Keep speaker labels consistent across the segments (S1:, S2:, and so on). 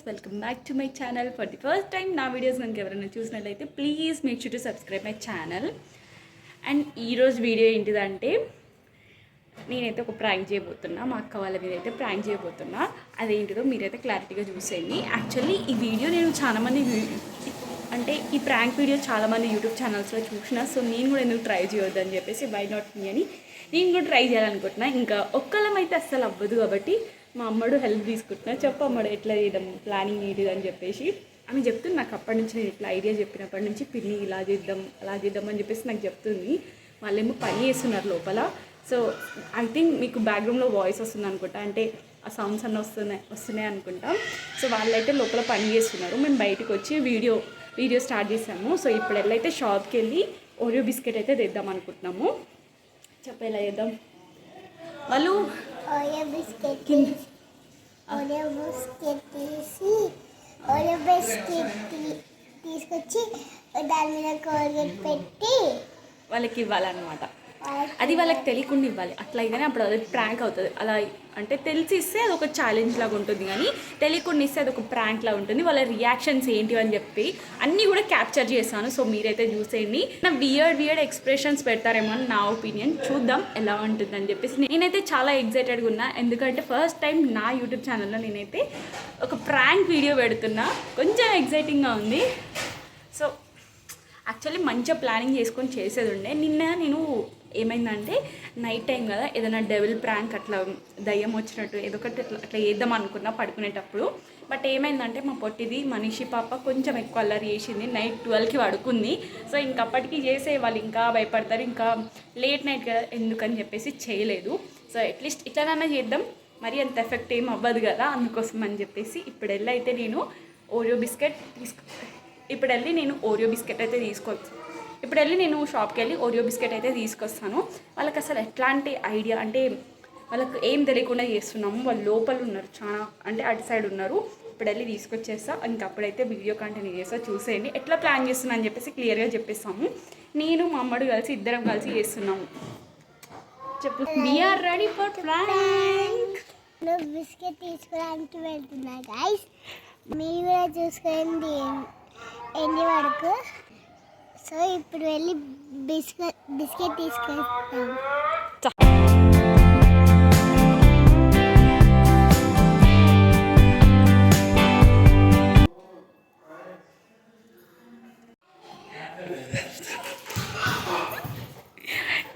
S1: Welcome back to my channel. For the first time నా videos కనుక ఎవరైనా చూసినట్లయితే please make sure to subscribe my channel. And ఈరోజు video ఏంటిదంటే నేనైతే ఒక ప్రాంక్ చేయబోతున్నా, మా అక్క వాళ్ళ మీద అయితే ప్రాంక్ చేయబోతున్నా. అదేంటిదో మీరైతే క్లారిటీగా చూసేయండి. యాక్చువల్లీ ఈ వీడియో నేను చాలామంది అంటే ఈ ప్రాంక్ వీడియో చాలామంది యూట్యూబ్ ఛానల్స్లో చూసిన, సో నేను కూడా ఎందుకు ట్రై చేయొద్దు అని చెప్పేసి వై నాట్ మీ అని నేను కూడా ట్రై చేయాలనుకుంటున్నా. ఇంకా ఒక్కళ్ళం అయితే అస్సలు అవ్వదు కాబట్టి మా అమ్మడు హెల్ప్ తీసుకుంటున్నా. చెప్పమ్మడు ఎట్లా చేయడం ప్లానింగ్ ఏంటిది అని చెప్పేసి ఆమె చెప్తుంది. నాకు అప్పటి నుంచి నేను ఇట్లా ఐడియా చెప్పినప్పటి నుంచి పిన్ని ఇలా చేద్దాం అలా చేద్దాం అని చెప్పేసి నాకు చెప్తుంది. వాళ్ళేమో పని చేస్తున్నారు లోపల. సో ఐ థింక్ మీకు బ్యాక్గ్రౌండ్లో వాయిస్ వస్తుంది అనుకుంటా, అంటే ఆ సౌండ్స్ అన్నీ వస్తున్నాయి అనుకుంటా. సో వాళ్ళైతే లోపల పని చేస్తున్నారు. మేము బయటకు వచ్చి వీడియో స్టార్ట్ చేసాము. సో ఇప్పుడు వెళ్ళైతే షాప్కి వెళ్ళి ఓరియో బిస్కెట్ అయితే తెద్దాం అనుకుంటున్నాము. ఎలా చేద్దాం వాళ్ళు
S2: ఓరియో బిస్కెట్ తీసి ఓరియో బిస్కెట్ తీసుకొచ్చి దాని మీద కోల్గేట్ పెట్టి
S1: వాళ్ళకి ఇవ్వాలన్నమాట. అది వాళ్ళకి తెలియకుండా ఇవ్వాలి. అట్లా అయితేనే అప్పుడు అది ప్రాంక్ అవుతుంది. అలా అంటే తెలిసి ఇస్తే అది ఒక ఛాలెంజ్ లాగా ఉంటుంది, కానీ తెలియకుండా ఇస్తే అది ఒక ప్రాంక్ లాగా ఉంటుంది. వాళ్ళ రియాక్షన్స్ ఏంటి అని చెప్పి అన్నీ కూడా క్యాప్చర్ చేశాను. సో మీరైతే చూసేయండి. నా వియర్డ్ ఎక్స్ప్రెషన్స్ పెడతారేమో అని నా ఒపీనియన్. చూద్దాం ఎలా ఉంటుందని చెప్పేసి నేనైతే చాలా ఎగ్జైటెడ్గా ఉన్నా. ఎందుకంటే ఫస్ట్ టైం నా యూట్యూబ్ ఛానల్లో నేనైతే ఒక ప్రాంక్ వీడియో పెడుతున్నా. కొంచెం ఎగ్జైటింగ్గా ఉంది. సో యాక్చువల్లీ మంచిగా ప్లానింగ్ చేసుకొని చేసేది ఉండే. నిన్న నేను ఏమైందంటే నైట్ టైం కదా, ఏదైనా డెవిల్ ప్రాంక్ అట్లా దయ్యం వచ్చినట్టు ఏదో ఒకటి అట్లా వేద్దాం అనుకున్నా పడుకునేటప్పుడు. బట్ ఏమైందంటే మా పొట్టిది మనీషి పాప కొంచెం ఎక్కువ అల్లరి చేసింది. నైట్ 12కి పడుకుంది. సో ఇంకప్పటికీ చేసే వాళ్ళు ఇంకా భయపడతారు, ఇంకా లేట్ నైట్ కదా ఎందుకని చెప్పేసి చేయలేదు. సో అట్లీస్ట్ ఇట్లానన్నా చేద్దాం, మరి అంత ఎఫెక్ట్ ఏం అవ్వదు కదా, అందుకోసం అని చెప్పేసి ఇప్పుడు వెళ్ళి నేను ఓరియో బిస్కెట్ నేను షాప్కి వెళ్ళి ఓరియో బిస్కెట్ అయితే తీసుకొస్తాను. వాళ్ళకి అసలు ఎట్లాంటి ఐడియా అంటే వాళ్ళకి ఏం తెలియకుండా చేస్తున్నాము. వాళ్ళు లోపల ఉన్నారు, చాలా అంటే అటు సైడ్ ఉన్నారు. ఇప్పుడు వెళ్ళి తీసుకొచ్చేస్తా. ఇంకప్పుడైతే వీడియో కంటిన్యూ చేస్తా. చూసేయండి ఎట్లా ప్లాన్ చేస్తున్నా అని చెప్పేసి క్లియర్గా చెప్పేస్తాము. నేను మా అమ్మడు ఇద్దరం కలిసి చేస్తున్నాము. చెప్పు. We are ready for prank.
S2: Biscuit తీసుకోవడానికి వెళ్తున్నా గైస్, మీరు కూడా చూసుకోండి ఎన్ని వరకు. సో ఇప్పుడు వెళ్ళి బిస్కెట్ తీసుకొస్తాం.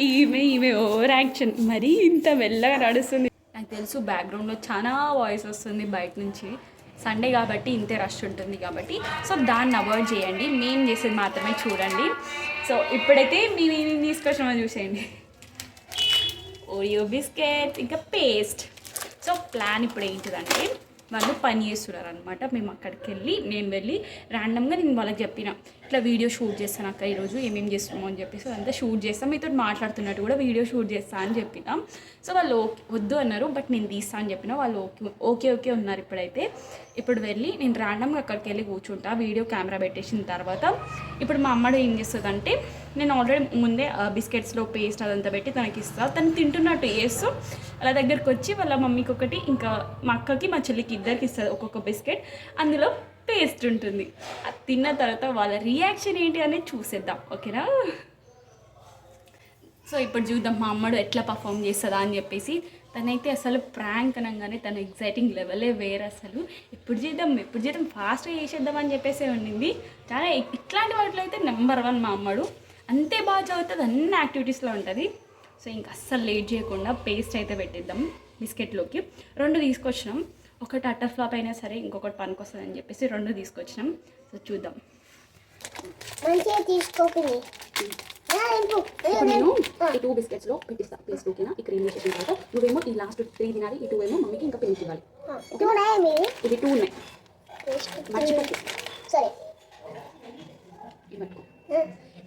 S1: ఈమె ఓవర్ యాక్షన్ మరీ ఇంత మెల్లగా నడుస్తుంది. నాకు తెలుసు బ్యాక్గ్రౌండ్లో చాలా వాయిస్ వస్తుంది బయట నుంచి. సండే కాబట్టి ఇంతే రష్ ఉంటుంది కాబట్టి, సో దాన్ని అవాయిడ్ చేయండి. మేము చేసేది మాత్రమే చూడండి. సో ఇప్పుడైతే మేము తీసుకొచ్చినామని చూసేయండి. ఓరియో బిస్కెట్ ఇంకా పేస్ట్. సో ప్లాన్ ఇప్పుడు ఏంటిదంటే వాళ్ళు పని చేస్తున్నారు అనమాట. మేము అక్కడికి నేను వెళ్ళి ర్యాండమ్గా నేను వాళ్ళకి చెప్పిన ఇట్లా వీడియో షూట్ చేస్తాను అక్క ఈరోజు ఏమేమి చేస్తున్నామో అని చెప్పేసి అదంతా షూట్ చేస్తాం, మీతో మాట్లాడుతున్నట్టు కూడా వీడియో షూట్ చేస్తా అని చెప్పిన. సో వాళ్ళు వద్దు అన్నారు, బట్ నేను తీస్తా అని చెప్పిన. వాళ్ళు ఓకే ఉన్నారు. ఇప్పుడు వెళ్ళి నేను ర్యాండమ్గా అక్కడికి వెళ్ళి కూర్చుంటా వీడియో కెమెరా పెట్టేసిన తర్వాత. ఇప్పుడు మా అమ్మడు ఏం చేస్తుందంటే నేను ఆల్రెడీ ముందే బిస్కెట్స్లో పేస్ట్ అదంతా పెట్టి తనకి ఇస్తాను. తను తింటున్నట్టు చేస్తూ అలా దగ్గరికి వచ్చి వాళ్ళ మమ్మీకి ఒకటి, ఇంకా మా అక్కకి మా చెల్లికి ఇద్దరికి ఇస్తుంది ఒక్కొక్క బిస్కెట్. అందులో పేస్ట్ ఉంటుంది. అది తిన్న తర్వాత వాళ్ళ రియాక్షన్ ఏంటి అనేది చూసేద్దాం, ఓకేనా? సో ఇప్పుడు చూద్దాం మా అమ్మడు ఎట్లా పర్ఫామ్ చేస్తుందా అని చెప్పేసి. తనైతే అసలు ప్రాంక్ అనగానే తన ఎగ్జైటింగ్ లెవెలే వేరే. అసలు ఎప్పుడు చేద్దాం ఫాస్ట్గా చేసేద్దాం అని చెప్పేసి ఉండింది. చాలా ఇట్లాంటి వాటిలో అయితే నెంబర్ 1 మా అమ్మడు. అంతే బాగా చదువుతుంది, అన్ని యాక్టివిటీస్లో ఉంటుంది. సో ఇంకా అస్సలు లేట్ చేయకుండా పేస్ట్ అయితే పెట్టిద్దాం బిస్కెట్లోకి. 2 తీసుకొచ్చినాం. ఒకటి అట్టర్ ఫ్లాప్ అయినా సరే ఇంకొకటి పనికి వస్తుంది అని చెప్పేసి 2 తీసుకొచ్చినాం. సో చూద్దాం.
S2: మంచిగా తీసుకోకండి.
S1: నేను ఈ 2 బిస్కెట్స్లో పెట్టిస్తా పేస్ట్. ఓకేనా? ఈ క్రీమ్ వేసిన తర్వాత నువ్వేమో ఈ లాస్ట్ 3 తినాలి, ఈ 2 ఏమో మమ్మీకి ఇంకా పెయింట్ ఇవ్వాలి. ఇది 2 ఉన్నాయి, మర్చిపోకు.
S2: సరే
S1: ఇది పట్టుకో.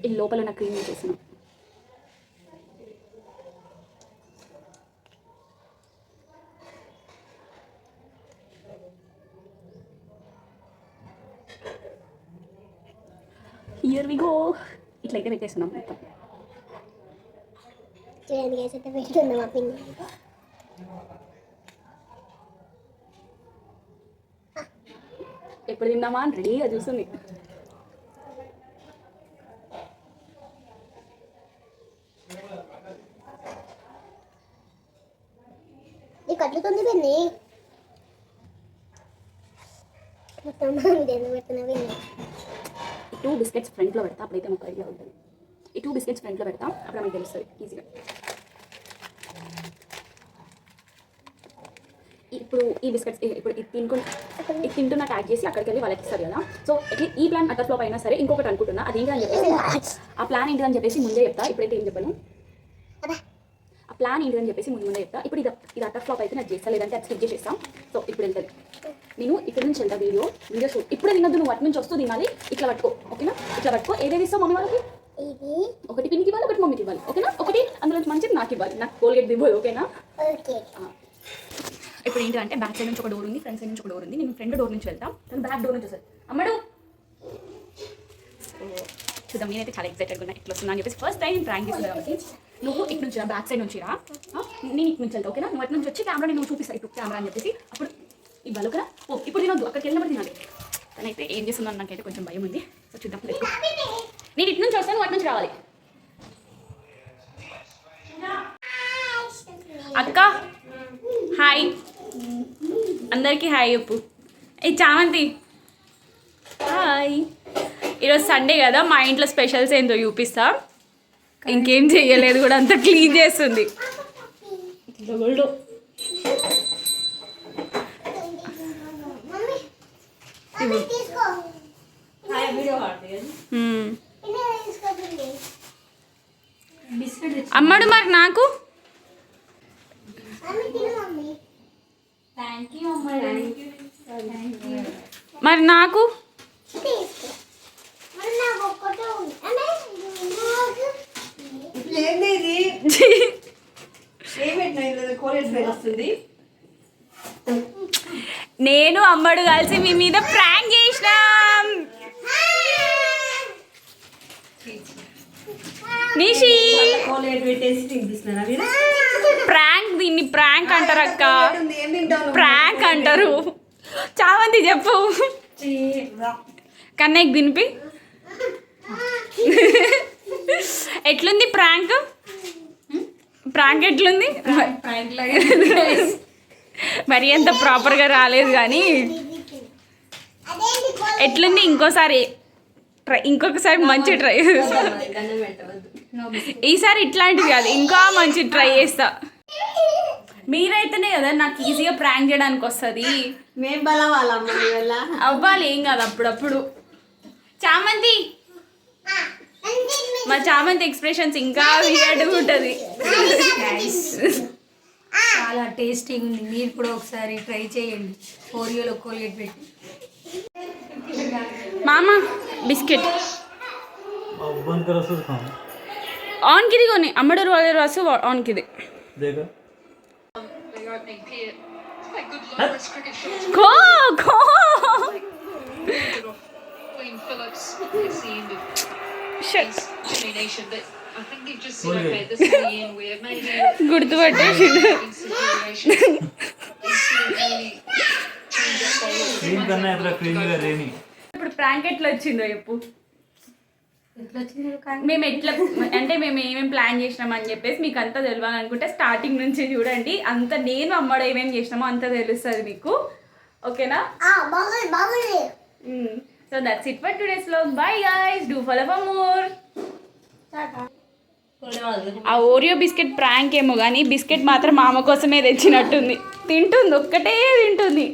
S1: ఈ లోపల నా క్రీమ్ వేసేసాను. Here we go. ఇట్లయితే పెట్టేస్తున్నాం మొత్తం. ఎప్పుడు తిందామా అని రెడీగా చూస్తుంది.
S2: నీ కట్లుతుంది పిన్ని పెడుతున్నా
S1: ఈ 2 బిస్కెట్స్ ఫ్రంట్లో పెడతా, అప్పుడైతే మాకు ఐడియా ఉంటుంది. ఈ 2 బిస్కెట్స్ ఫ్రంట్లో పెడతా, అప్పుడు మీకు తెలుస్తుంది ఈజీగా. ఇప్పుడు ఈ బిస్కెట్స్ ఇప్పుడు ఇది తింటున్న ట్యాగ్ చేసి అక్కడికి వెళ్ళి వాళ్ళకి ఇస్తారు కదా. సో ఈ ప్లాన్ అటర్ ఫ్లాప్ అయినా సరే ఇంకొకటి అనుకుంటున్నా, అది ఏంటి అని చెప్పేసి ఆ ప్లాన్ ఏంటిదని చెప్పేసి ముందే చెప్తా. ఇప్పుడైతే ఏం చెప్పను, ఆ ప్లాన్ ఏంటిదని చెప్పేసి ముందే చెప్తా. ఇప్పుడు ఇది అటర్ ఫ్లాప్ అయితే నాకు చేస్తా, లేదంటే అది స్కిప్ చేసేస్తాం. సో ఇప్పుడు వెళ్తుంది, నేను ఇక్కడ నుంచి వెళ్తా. వీడియో షూట్ ఇప్పుడే తినద్దు, నువ్వు అటు నుంచి వస్తూ తినాలి. ఇట్లా పట్టుకో, ఓకేనా? ఇట్లా పట్టుకో. ఏదేది ఇస్తావు మమ్మీ వాళ్ళకి? ఒకటి పిన్నికి ఇవ్వాలి, ఒకటి మమ్మీకి ఇవ్వాలి, ఓకేనా? ఒకటి అందులో మంచిది నాకు ఇవ్వాలి, నాకు కోల్గేట్ ఇవ్వాలి, ఓకేనా? ఇప్పుడు ఏంటంటే బ్యాక్ సైడ్ నుంచి ఒక డోర్ ఉంది, ఫ్రంట్ సైడ్ నుంచి ఒక డోర్ ఉంది. నేను ఫ్రంట్ డోర్ నుంచి వెళ్తాను, తను బ్యాక్ డోర్ నుంచి వస్తుంది. అమ్మడు చూద్దాం. నేనైతే చాలా ఎక్సైటెడ్గా ఉన్నా ఇట్లా వస్తున్నా అని చెప్పేసి. ఫస్ట్ టైం నేను ప్రాంక్ చేస్తున్నాను కాబట్టి నువ్వు ఇటు నుంచి రా, బ్యాక్ సైడ్ నుంచి రా, నేను ఇటు నుంచి వెళ్తా, ఓకేనా? నువ్వు అటు నుంచి వచ్చి కెమెరా నేను చూపిస్తాను, ఇటు కెమెరా అని చెప్పేసి. అప్పుడు ఇవ్వాలి, ఓకేనా? ఓ ఇప్పుడు తినొద్దు, అక్కడికి వెళ్ళినప్పుడు తినాలి. తనైతే ఏం చేస్తుందని నాకైతే కొంచెం భయం ఉంది. సో చూద్దాం. నేను ఇటు నుంచి వస్తాను, నువ్వు అటు నుంచి రావాలి. అక్క హాయ్, అందరికీ హాయ్ చెప్పు. ఏ చామంతి హాయ్. ఈరోజు సండే కదా, మా ఇంట్లో స్పెషల్స్ ఏంటో చూపిస్తా. ఇంకేం చెయ్యలేదు కూడా, అంతా క్లీన్ చేస్తుంది. అమ్మడు మరి నాకు మరి నాకు నేను అమ్మడు కలిసి మీ మీద ప్రాంక్ చేసినాం. నిషి ప్రాంక్, దీన్ని ప్రాంక్ అంటారు అక్క, ప్రాంక్ అంటారు. చామంతి చెప్పు, కన్నయ్యకి తినిపి. ఎట్లుంది ప్రాంక్? ప్రాంక్ ఎట్లుంది? మరి అంత ప్రాపర్గా రాలేదు కానీ ఎట్లుంది? ఇంకొకసారి మంచి ట్రై. ఈసారి ఇట్లాంటివి కాదు, ఇంకా మంచి ట్రై చేస్తా. మీరైతేనే కదా నాకు ఈజీగా ప్రాంక్ చేయడానికి వస్తుంది. అవ్వాలి, ఏం కాదు అప్పుడప్పుడు. చామంతి, మా చామంతి ఎక్స్ప్రెషన్స్ ఇంకా వియర్డ్గా ఉంటుంది.
S3: చాలా టేస్టీగా ఉంది. మీరు కూడా ఒకసారి ట్రై చేయండి. ఓరియోలో కోల్గేట్ పెట్టి.
S1: మామ బిస్కెట్ ఆన్ కిది కొని అమ్మడు రసు ఆన్ కిది కో కో గుర్తుపట్టేసి ఇప్పుడు ప్రాంక్ ఎట్లా వచ్చిందో చెప్పు. మేము ఏమేమి ప్లాన్ చేసినామని చెప్పేసి మీకు అంతా తెలియాలనుకుంటే స్టార్టింగ్ నుంచి చూడండి. అంత నేను అమ్మడు ఏమేమి చేసినామో అంత తెలుస్తుంది మీకు, ఓకేనా? So that's it for today's vlog. Bye guys, do follow for more. ఆ ఓరియో బిస్కెట్ ప్రాంక్ ఏమో కానీ బిస్కెట్ మాత్రం మామ కోసమే తెచ్చినట్టుంది. తింటుంది, ఒక్కటే తింటుంది.